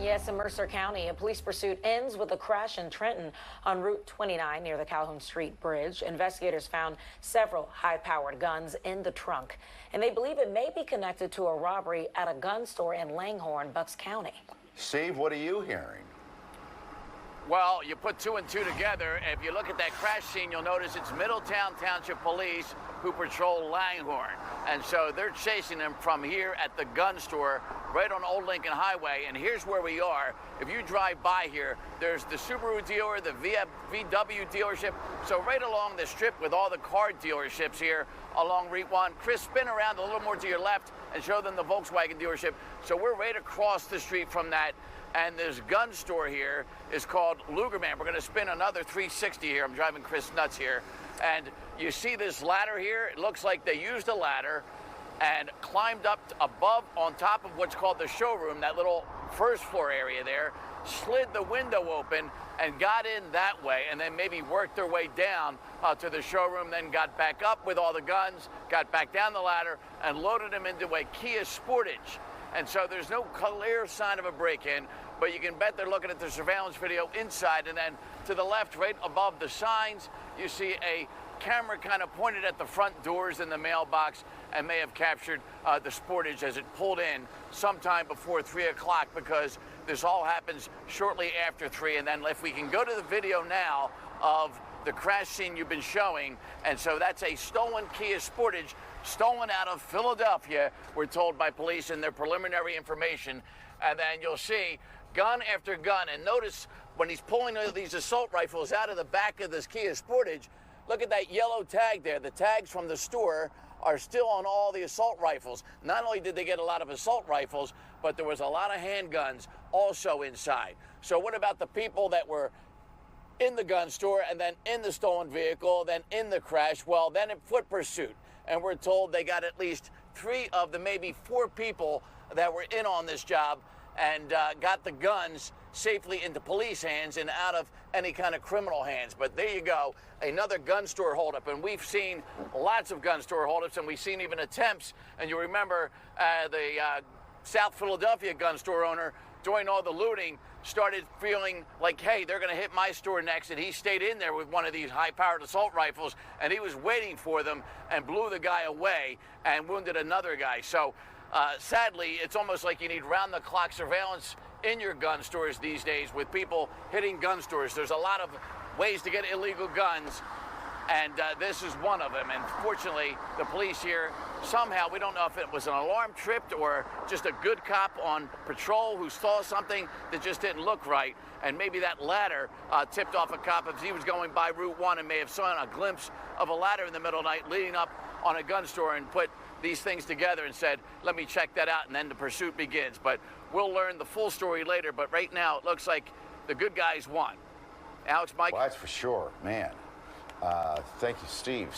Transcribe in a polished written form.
Yes, in Mercer County, a police pursuit ends with a crash in Trenton on Route 29 near the Calhoun Street Bridge. Investigators found several high-powered guns in the trunk, and they believe it may be connected to a robbery at a gun store in Langhorne, Bucks County. Steve, what are you hearing? Well, you put two and two together. If you look at that crash scene, you'll notice it's Middletown Township Police who patrol Langhorne. And so they're chasing them from here at the gun store right on Old Lincoln Highway. And here's where we are. If you drive by here, there's the Subaru dealer, the VW dealership. So right along the strip with all the car dealerships here along Route 1. Chris, spin around a little more to your left and show them the Volkswagen dealership. So we're right across the street from that. And this gun store here is called Lugerman. We're going to spin another 360 here. I'm driving Chris nuts here. And you see this ladder here? It looks like they used a ladder and climbed up above on top of what's called the showroom, that little first floor area there, slid the window open and got in that way, and then maybe worked their way down to the showroom, then got back up with all the guns, got back down the ladder, and loaded them into a Kia Sportage. And so there's no clear sign of a break-in, but you can bet they're looking at the surveillance video inside. And then to the left, right above the signs, you see a camera kind of pointed at the front doors in the mailbox and may have captured the Sportage as it pulled in sometime before 3 o'clock, because this all happens shortly after 3. And then if we can go to the video now of the crash scene you've been showing, and so that's a stolen Kia Sportage, stolen out of Philadelphia, we're told by police in their preliminary information. And then you'll see gun after gun. And notice when he's pulling these assault rifles out of the back of this Kia Sportage, look at that yellow tag there. The tags from the store are still on all the assault rifles. Not only did they get a lot of assault rifles, but there was a lot of handguns also inside. So what about the people that were in the gun store and then in the stolen vehicle, then in the crash? Well, then in foot pursuit. And we're told they got at least 3 of the maybe 4 people that were in on this job and got the guns safely into police hands and out of any kind of criminal hands. But there you go, another gun store holdup. And we've seen lots of gun store holdups, and we've seen even attempts. And you remember the South Philadelphia gun store owner, during all the looting, started feeling like, hey, they're going to hit my store next, and he stayed in there with one of these high-powered assault rifles, and he was waiting for them and blew the guy away and wounded another guy. So sadly, it's almost like you need round-the-clock surveillance in your gun stores these days with people hitting gun stores. There's a lot of ways to get illegal guns, and this is one of them. And fortunately, the police here, somehow, we don't know if it was an alarm tripped or just a good cop on patrol who saw something that just didn't look right. And maybe that ladder tipped off a cop as he was going by Route 1 and may have seen a glimpse of a ladder in the middle of the night leading up on a gun store and put these things together and said, let me check that out, and then the pursuit begins. But we'll learn the full story later. But right now, it looks like the good guys won. Alex, Mike? Well, that's for sure, man. Thank you, Steve.